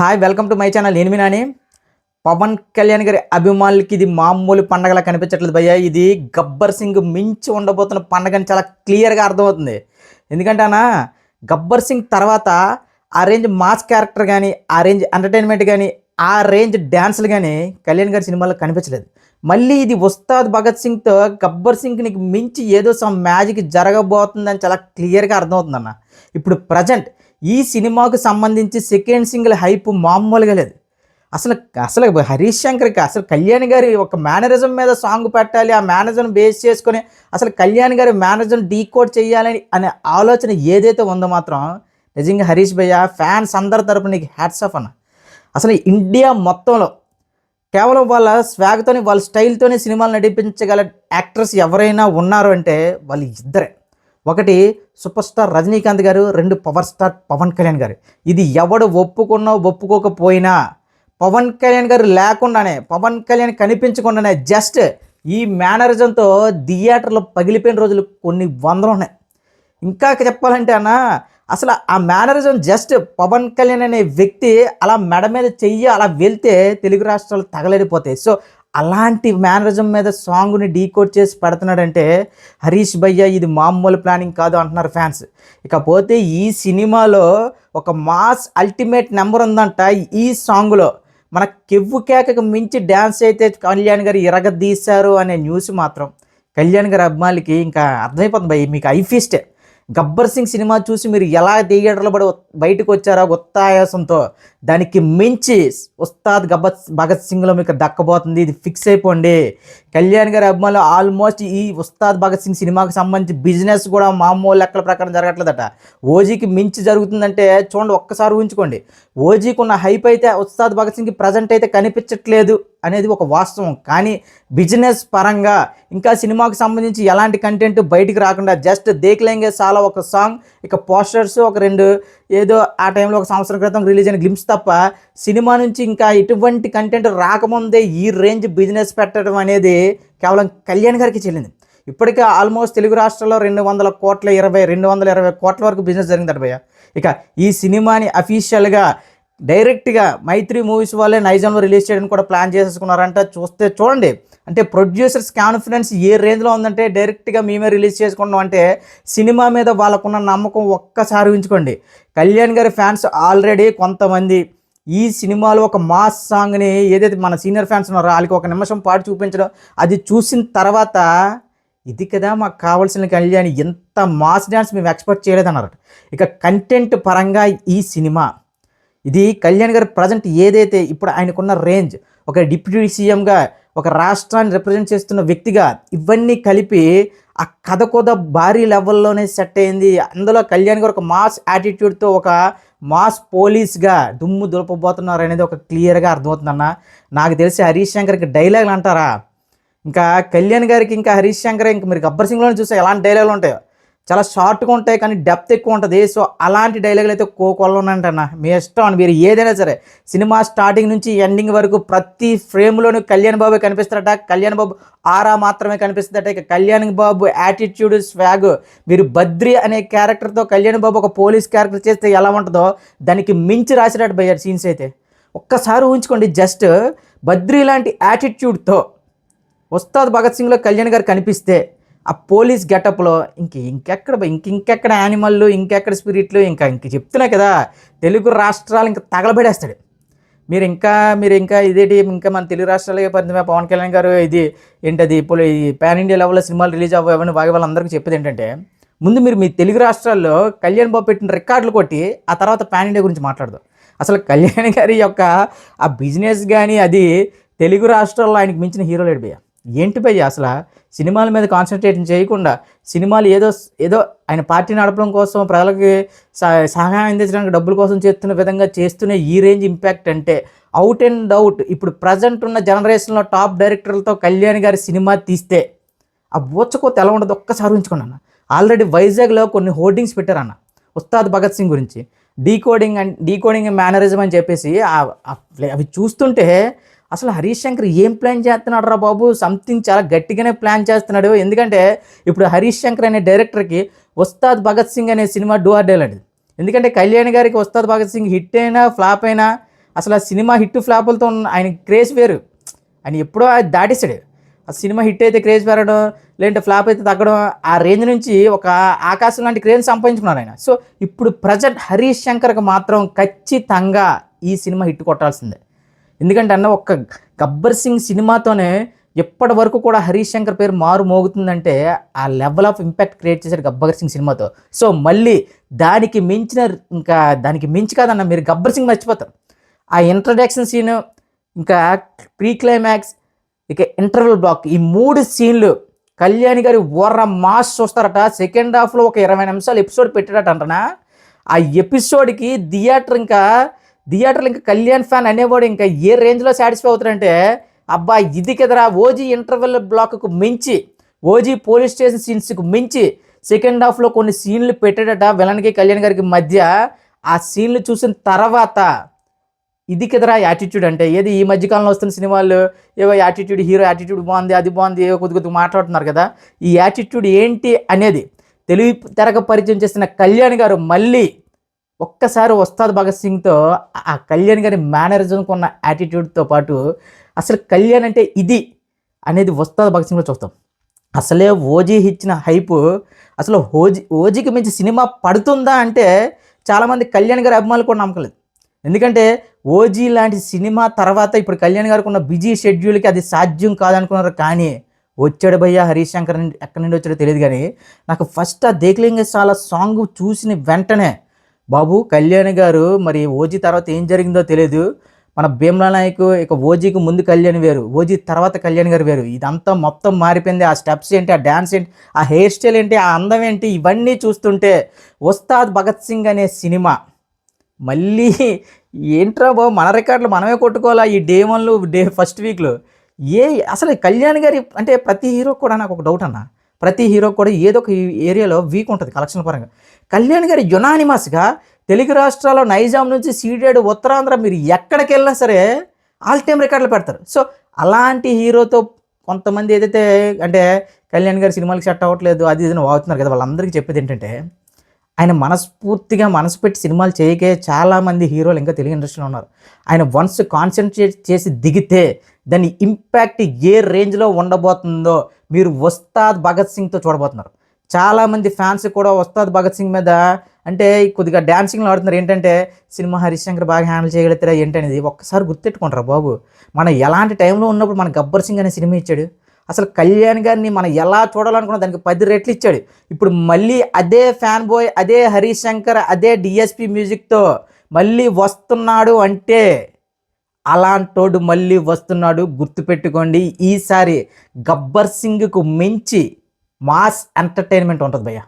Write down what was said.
Hi welcome to my channel. నేను మీ నాని. పవన్ కళ్యాణ్ గారి అభిమానులకి ఇది మామూలు పండగలా కనిపించట్లేదు భయ్య. ఇది గబ్బర్ సింగ్ మించి ఉండబోతున్న పండగ అని చాలా క్లియర్గా అర్థమవుతుంది. ఎందుకంటే గబ్బర్ సింగ్ తర్వాత ఆ రేంజ్ మాస్ క్యారెక్టర్ కానీ, ఆ రేంజ్ ఎంటర్టైన్మెంట్ కానీ, ఆ రేంజ్ డ్యాన్సులు కానీ కళ్యాణ్ గారి సినిమాలో కనిపించలేదు. మళ్ళీ ఇది ఉస్తాద్ భగత్ సింగ్తో గబ్బర్ సింగ్ని మించి ఏదో సమ్ మ్యాజిక్ జరగబోతుందని చాలా క్లియర్గా అర్థమవుతుందన్న. ఇప్పుడు ప్రజెంట్ ఈ సినిమాకు సంబంధించి సెకండ్ సింగిల్ హైప్ మామూలుగా లేదు. అసలు అసలు హరీష్ శంకర్కి అసలు కళ్యాణ్ గారి ఒక మేనరిజం మీద సాంగ్ పెట్టాలి, ఆ మేనరిజం బేస్ చేసుకొని అసలు కళ్యాణ్ గారి మేనరిజం డీకోడ్ చేయాలని అనే ఆలోచన ఏదైతే ఉందో మాత్రం నిజంగా హరీష్ భయ్య ఫ్యాన్స్ అందరి తరపున నీకు హ్యాట్స్ ఆఫ్ అన్న. అసలు ఇండియా మొత్తంలో కేవలం వాళ్ళ స్వాగ్తోని, వాళ్ళ స్టైల్తోనే సినిమాలు నడిపించగల యాక్టర్స్ ఎవరైనా ఉన్నారు అంటే వాళ్ళు ఇద్దరే. ఒకటి సూపర్ స్టార్ రజనీకాంత్ గారు, రెండు పవర్ స్టార్ పవన్ కళ్యాణ్ గారు. ఇది ఎవడు ఒప్పుకున్నా ఒప్పుకోకపోయినా పవన్ కళ్యాణ్ గారు లేకుండానే, పవన్ కళ్యాణ్ కనిపించకుండానే జస్ట్ ఈ మేనరిజంతో థియేటర్లో పగిలిపోయిన రోజులు కొన్ని వందలు ఉన్నాయి. ఇంకా చెప్పాలంటే అసలు ఆ మేనరిజం జస్ట్ పవన్ కళ్యాణ్ అనే వ్యక్తి అలా మెడ మీద చెయ్యి అలా వెళ్తే తెలుగు రాష్ట్రాలు తగలడిపోతాయి. సో అలాంటి మేనరిజం మీద సాంగ్ని డీకోడ్ చేసి పెడుతున్నాడంటే హరీష్ భయ్య ఇది మామూలు ప్లానింగ్ కాదు అంటున్నారు ఫ్యాన్స్. ఇకపోతే ఈ సినిమాలో ఒక మాస్ అల్టిమేట్ నెంబర్ ఉందంట. ఈ సాంగ్లో మన కెవ్వు కేకకు మించి డ్యాన్స్ అయితే కళ్యాణ్ గారు ఇరగదీశారు అనే న్యూస్ మాత్రం కళ్యాణ్ గారి అభిమానులకి ఇంకా అర్థమైపోతుంది భయ్య. మీకు ఐఫీస్టే గబ్బర్ సింగ్ సినిమా చూసి మీరు ఎలా థియేటర్లో బయటకు వచ్చారో ఉత్తాయాసంతో, దానికి మించి ఉస్తాద్ భగత్ సింగ్లో మీకు దక్కబోతుంది. ఇది ఫిక్స్ అయిపోండి. కళ్యాణ్ గారి అభిమానులు ఆల్మోస్ట్ ఈ ఉస్తాద్ భగత్ సింగ్ సినిమాకి సంబంధించి బిజినెస్ కూడా మామూలు లెక్కల ప్రకారం జరగట్లేదట. ఓజీకి మించి జరుగుతుందంటే చూడండి, ఒక్కసారి ఊహించుకోండి. ఓజీకి ఉన్న హైప్ అయితే ఉస్తాద్ భగత్ సింగ్కి ప్రజెంట్ అయితే కనిపించట్లేదు అనేది ఒక వాస్తవం. కానీ బిజినెస్ పరంగా ఇంకా సినిమాకి సంబంధించి ఎలాంటి కంటెంట్ బయటికి రాకుండా జస్ట్ దేఖ్లేంగే సాలా ఒక సాంగ్, ఇక పోస్టర్స్ ఒక రెండు, ఏదో ఆ టైంలో ఒక సంవత్సరం క్రితం రిలీజ్ అయిన గ్లిమ్స్ తప్ప సినిమా నుంచి ఇంకా ఎటువంటి కంటెంట్ రాకముందే ఈ రేంజ్ బిజినెస్ పెట్టడం అనేది కేవలం కళ్యాణ్ గారికి చెల్లింది. ఇప్పటికే ఆల్మోస్ట్ తెలుగు రాష్ట్రాల్లో 220 కోట్ల వరకు బిజినెస్ జరిగిందట భయ్య. ఇక ఈ సినిమాని అఫీషియల్గా డైరెక్ట్గా మైత్రి మూవీస్ వాళ్ళే నైజాంలో రిలీజ్ చేయడానికి కూడా ప్లాన్ చేసేసుకున్నారంట. చూడండి, అంటే ప్రొడ్యూసర్స్ కాన్ఫిడెన్స్ ఏ రేంజ్లో ఉందంటే డైరెక్ట్గా మేమే రిలీజ్ చేసుకున్నాం అంటే సినిమా మీద వాళ్ళకున్న నమ్మకం ఒక్కసారి ఉంచుకోండి. కళ్యాణ్ గారి ఫ్యాన్స్ ఆల్రెడీ కొంతమంది ఈ సినిమాలో ఒక మాస్ సాంగ్ని ఏదైతే మన సీనియర్ ఫ్యాన్స్ ఉన్నారో వాళ్ళకి ఒక నిమిషం పాటు చూపించడం, అది చూసిన తర్వాత ఇది కదా మాకు కావాల్సిన కళ్యాణ్, ఎంత మాస్ డ్యాన్స్ మేము ఎక్స్పెక్ట్ చేయలేదన్నారు. ఇక కంటెంట్ పరంగా ఈ సినిమా ఇది కళ్యాణ్ గారు ప్రజెంట్ ఏదైతే ఇప్పుడు ఆయనకున్న రేంజ్, ఒక డిప్యూటీ సీఎంగా, ఒక రాష్ట్రాన్ని రిప్రజెంట్ చేస్తున్న వ్యక్తిగా, ఇవన్నీ కలిపి ఆ కథ కూడా భారీ లెవెల్లోనే సెట్ అయింది. అందులో కళ్యాణ్ గారు ఒక మాస్ యాటిట్యూడ్తో ఒక మాస్ పోలీస్గా దుమ్ము దులపబోతున్నారు అనేది ఒక క్లియర్గా అర్థమవుతుందన్న. నాకు తెలిసి హరీష్ శంకర్కి డైలాగులు అంటారా, ఇంకా కళ్యాణ్ గారికి ఇంకా హరీష్ శంకర్ ఇంకా మీరు గబ్బర్ సింగ్లోనే చూస్తే ఎలాంటి డైలాగులు ఉంటాయో, చాలా షార్ట్గా ఉంటాయి కానీ డెప్త్ ఎక్కువ ఉంటుంది. సో అలాంటి డైలాగులు అయితే కోకొల్లో ఉన్నాయంటన్న. మీ ఇష్టం అని మీరు ఏదైనా సరే సినిమా స్టార్టింగ్ నుంచి ఎండింగ్ వరకు ప్రతి ఫ్రేమ్లోనూ కళ్యాణ్ బాబు కనిపిస్తారట. కళ్యాణ్ బాబు ఆరా మాత్రమే కనిపిస్తుందట. ఇక కళ్యాణ్ బాబు యాటిట్యూడ్, స్వాగ్, మీరు బద్రి అనే క్యారెక్టర్తో కళ్యాణ్ బాబు ఒక పోలీస్ క్యారెక్టర్ చేస్తే ఎలా ఉంటుందో దానికి మించి రాసినట్టు భయ్య సీన్స్ అయితే. ఒక్కసారి ఊహించుకోండి, జస్ట్ బద్రి లాంటి యాటిట్యూడ్తో ఉస్తాద్ భగత్ సింగ్లో కళ్యాణ్ గారు కనిపిస్తే ఆ పోలీస్ గెటప్లో ఇంకెక్కడ యానిమల్లు, ఇంకెక్కడ స్పిరిట్లు, ఇంకా చెప్తున్నా కదా తెలుగు రాష్ట్రాలు ఇంకా తగలబడేస్తాడు. మీరు ఇంకా ఇదేంటి, ఇంకా మన తెలుగు రాష్ట్రాలకే పరిమితమే పవన్ కళ్యాణ్ గారు, ఇది ఏంటది ఇప్పుడు ఈ పాన్ ఇండియా లెవెల్లో సినిమాలు రిలీజ్ అవ్వని బాగా వాళ్ళందరికీ చెప్పేది ఏంటంటే, ముందు మీరు మీ తెలుగు రాష్ట్రాల్లో కళ్యాణ్ బాబు పెట్టిన రికార్డులు కొట్టి ఆ తర్వాత పాన్ ఇండియా గురించి మాట్లాడదాం. అసలు కళ్యాణ్ గారి యొక్క ఆ బిజినెస్ కానీ అది తెలుగు రాష్ట్రాల్లో ఆయనకు మించిన హీరో లేడు భయ్య. ఏంటి భయ్య అసలు సినిమాల మీద కాన్సన్ట్రేషన్ చేయకుండా సినిమాలు ఏదో ఆయన పార్టీ నడపడం కోసం, ప్రజలకి సహాయం అందించడానికి డబ్బుల కోసం చేస్తున్న విధంగా చేస్తున్న ఈ రేంజ్ ఇంపాక్ట్ అంటే అవుట్ అండ్ అవుట్ ఇప్పుడు ప్రజెంట్ ఉన్న జనరేషన్లో టాప్ డైరెక్టర్లతో కళ్యాణ్ గారి సినిమా తీస్తే ఆ బోచ్చకోత ఎలా ఉండదు ఒక్కసారి ఉంచుకోండి అన్న. ఆల్రెడీ వైజాగ్లో కొన్ని హోర్డింగ్స్ పెట్టారన్న ఉస్తాద్ భగత్ సింగ్ గురించి, డీకోడింగ్ మేనరిజం అని చెప్పేసి. అవి చూస్తుంటే అసలు హరీష్ శంకర్ ఏం ప్లాన్ చేస్తున్నాడు రా బాబు, సంథింగ్ చాలా గట్టిగానే ప్లాన్ చేస్తున్నాడు. ఎందుకంటే ఇప్పుడు హరీష్ శంకర్ అనే డైరెక్టర్కి ఉస్తాద్ భగత్ సింగ్ అనే సినిమా డూ ఆర్ డై లాంటిది. ఎందుకంటే కళ్యాణ్ గారికి ఉస్తాద్ భగత్ సింగ్ హిట్ అయినా ఫ్లాప్ అయినా అసలు ఆ సినిమా హిట్ ఫ్లాపులతో ఆయన క్రేజ్ వేరు. ఆయన ఎప్పుడో అది దాటేశాడు. ఆ సినిమా హిట్ అయితే క్రేజ్ పెరగడం, లేదంటే ఫ్లాప్ అయితే తగ్గడం, ఆ రేంజ్ నుంచి ఒక ఆకాశం లాంటి క్రేజ్ సంపాదించుకున్నారు ఆయన. సో ఇప్పుడు ప్రజెంట్ హరీష్ శంకర్కి మాత్రం ఖచ్చితంగా ఈ సినిమా హిట్ కొట్టాల్సిందే. ఎందుకంటే అన్న ఒక్క గబ్బర్ సింగ్ సినిమాతోనే ఎప్పటి వరకు కూడా హరీష్ శంకర్ పేరు మారు మోగుతుందంటే ఆ లెవెల్ ఆఫ్ ఇంపాక్ట్ క్రియేట్ చేశాడు గబ్బర్ సింగ్ సినిమాతో. సో మళ్ళీ దానికి మించిన, ఇంకా దానికి మించి కాదన్న, మీరు గబ్బర్ సింగ్ మర్చిపోతారు. ఆ ఇంట్రడక్షన్ సీను, ఇంకా ప్రీ క్లైమాక్స్, ఇక ఇంటర్వెల్ బ్లాక్, ఈ 3 సీన్లు కళ్యాణి గారి ఓర్ర మాస్ చూస్తారట. సెకండ్ హాఫ్లో ఒక 20 నిమిషాలు ఎపిసోడ్ పెట్టాడట అంటనా. ఆ ఎపిసోడ్కి థియేటర్లు ఇంకా కళ్యాణ్ ఫ్యాన్ అనేవాడు ఇంకా ఏ రేంజ్లో సాటిస్ఫై అవుతారంటే, అబ్బా ఇది కదరా ఓజీ ఇంటర్వెల్ బ్లాక్కు మించి, ఓజీ పోలీస్ స్టేషన్ సీన్స్కి మించి సెకండ్ హాఫ్లో కొన్ని సీన్లు పెట్టాడట విలన్కి కళ్యాణ్ గారికి మధ్య. ఆ సీన్లు చూసిన తర్వాత ఇది కదరా యాటిట్యూడ్ అంటే. ఏది ఈ మధ్యకాలంలో వస్తున్న సినిమాలు ఏవో యాటిట్యూడ్, హీరో యాటిట్యూడ్ బాగుంది, అది బాగుంది, ఏవో కొద్ది మాట్లాడుతున్నారు కదా. ఈ యాటిట్యూడ్ ఏంటి అనేది తెలివి తెరక పరిచయం చేస్తున్న కళ్యాణ్ గారు మళ్ళీ ఒక్కసారి ఉస్తాద్ భగత్ సింగ్తో ఆ కళ్యాణ్ గారి మేనరిజంకు ఉన్న యాటిట్యూడ్తో పాటు అసలు కళ్యాణ్ అంటే ఇది అనేది ఉస్తాద్ భగత్ సింగ్లో చూస్తాం. అసలే ఓజీ ఇచ్చిన హైపు, అసలు ఓజీకి మించి సినిమా పడుతుందా అంటే చాలామంది కళ్యాణ్ గారి అభిమానులు కూడా నమ్మకలేదు. ఎందుకంటే ఓజీ లాంటి సినిమా తర్వాత ఇప్పుడు కళ్యాణ్ గారికి ఉన్న బిజీ షెడ్యూల్కి అది సాధ్యం కాదనుకున్నారు. కానీ వచ్చాడు భయ్య హరీష్ శంకర్ ఎక్కడి నుండి వచ్చాడో తెలియదు. కానీ నాకు ఫస్ట్ ఆ దేక్లింగ చాలా సాంగ్ చూసిన వెంటనే బాబు కళ్యాణ్ గారు మరి ఓజీ తర్వాత ఏం జరిగిందో తెలియదు. మన భీమ్లా నాయక్ ఇక ఓజీకి ముందు కళ్యాణ్ వేరు, ఓజీ తర్వాత కళ్యాణ్ గారు వేరు. ఇదంతా మొత్తం మారిపోయింది. ఆ స్టెప్స్ ఏంటి, ఆ డ్యాన్స్ ఏంటి, ఆ హెయిర్ స్టైల్ ఏంటి, ఆ అందం ఏంటి, ఇవన్నీ చూస్తుంటే ఉస్తాద్ భగత్ సింగ్ అనే సినిమా మళ్ళీ ఏంట్రా బాబు మన రికార్డులు మనమే కొట్టుకోవాలా ఈ డే ఫస్ట్ వీక్లో. అసలు కళ్యాణ్ గారి అంటే ప్రతి హీరో కూడా నాకు ఒక డౌట్ అన్న, ప్రతి హీరో కూడా ఏదో ఒక ఏరియాలో వీక్ ఉంటుంది కలెక్షన్ పరంగా. కళ్యాణ్ గారి యునానిమస్గా తెలుగు రాష్ట్రాల్లో నైజాం నుంచి సీడెడ్ ఉత్తరాంధ్ర మీరు ఎక్కడికి వెళ్ళినా సరే ఆల్ టైమ్ రికార్డులు పెడతారు. సో అలాంటి హీరోతో కొంతమంది ఏదైతే అంటే కళ్యాణ్ గారి సినిమాలకి సెట్ అవ్వట్లేదు అది ఇది వాగుతున్నారు కదా, వాళ్ళందరికీ చెప్పేది ఏంటంటే ఆయన మనస్ఫూర్తిగా మనసు పెట్టి సినిమాలు చేయకే చాలామంది హీరోలు ఇంకా తెలుగు ఇండస్ట్రీలో ఉన్నారు. ఆయన వన్స్ కాన్సన్ట్రేట్ చేసి దిగితే దాని ఇంపాక్ట్ ఏ రేంజ్లో ఉండబోతుందో మీరు ఉస్తాద్ భగత్ సింగ్తో చూడబోతున్నారు. చాలామంది ఫ్యాన్స్ కూడా ఉస్తాద్ భగత్ సింగ్ మీద అంటే కొద్దిగా డ్యాన్సింగ్లో ఆడుతున్నారు. ఏంటంటే సినిమా హరీష్ శంకర్ బాగా హ్యాండిల్ చేయగలుగుతారా ఏంటనేది ఒక్కసారి గుర్తెట్టుకుంటారా బాబు. మనం ఎలాంటి టైంలో ఉన్నప్పుడు మన గబ్బర్ సింగ్ అనే సినిమా ఇచ్చాడు. అసలు కళ్యాణ్ గారిని మనం ఎలా చూడాలనుకున్నా దానికి 10 రెట్లు ఇచ్చాడు. ఇప్పుడు మళ్ళీ అదే ఫ్యాన్ బాయ్, అదే హరీష్ శంకర్, అదే డిఎస్పి మ్యూజిక్తో మళ్ళీ వస్తున్నాడు అంటే అలాంటోడు మళ్ళీ వస్తున్నాడు. గుర్తుపెట్టుకోండి, ఈసారి గబ్బర్ సింగ్కు మించి మాస్ ఎంటర్టైన్మెంట్ ఉంటుంది భయ్య.